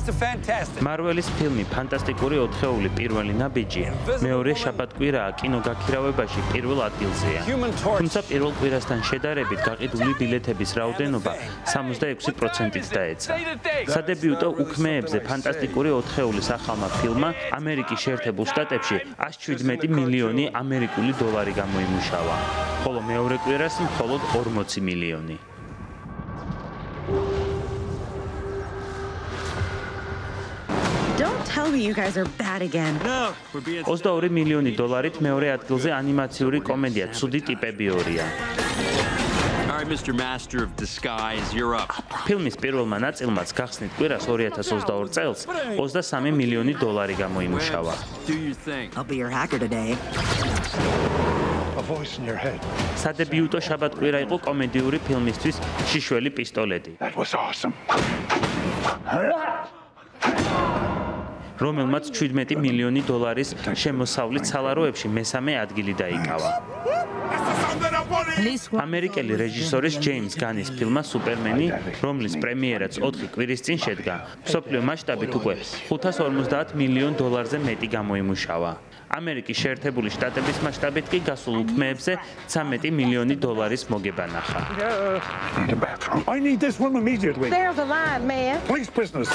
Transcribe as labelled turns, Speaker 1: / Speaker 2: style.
Speaker 1: მარველის ფილმი ფანტასტიკური ოთხეული პირველი ნაბიჯია, მეორე შაბათ-კვირაა კინოგაქირავებაში პირველ ადგილზეა. თუმცა პირველ კვირასთან შედარებით გაყიდული ბილეთების რაოდენობა 66%-ით დაეცა. სადებიუტო უქმეებზე ფანტასტიკური ოთხეულის ახალმა ფილმმა ამერიკის შეერთებულ შტატებში 117 მილიონი ამერიკული დოლარი გამოიმუშავა, ხოლო მეორე კვირას მხოლოდ 40 მილიონი.
Speaker 2: Don't tell me you guys are bad again.
Speaker 3: No, we're being
Speaker 1: 22 მილიონი დოლარით მეორე ადგილზე ანიმაციური კომედია ცუდი ტიპები 2-ია.
Speaker 3: All right, Mr. Master of Disguise, you're up.
Speaker 1: ფილმის პირველმა ნაწილმაც გახსნით კვირას 2022 წელს 23 მილიონი დოლარი გამოიმუშავა.
Speaker 3: Do your thing.
Speaker 2: I'll be your hacker today.
Speaker 4: A voice in your head.
Speaker 1: სადებიუტო შაბათ-კვირა იყო კომედიური ფილმისთვის შიშველი პისტოლეტი,
Speaker 4: That was awesome.
Speaker 1: რომელმაც 17 მილიონი დოლარის შემოსავლით სალაროებში მესამე ადგილი დაიკავა. ამერიკელი რეჟისორის ჯეიმს განის ფილმმა სუპერმენი, რომლის პრემიერაც 4 კვირის წინ შედგა, მსოფლიო მასშტაბით უკვე 550 მილიონ დოლარზე მეტი გამოიმუშავა. ამერიკის შეერთებული შტატების მასშტაბით კი გასულ უქმეებზე 13 მილიონი დოლარის მოგება ნახა.
Speaker 4: Need a bathroom. I need this room immediately.
Speaker 2: There's a line, man.
Speaker 4: Police business.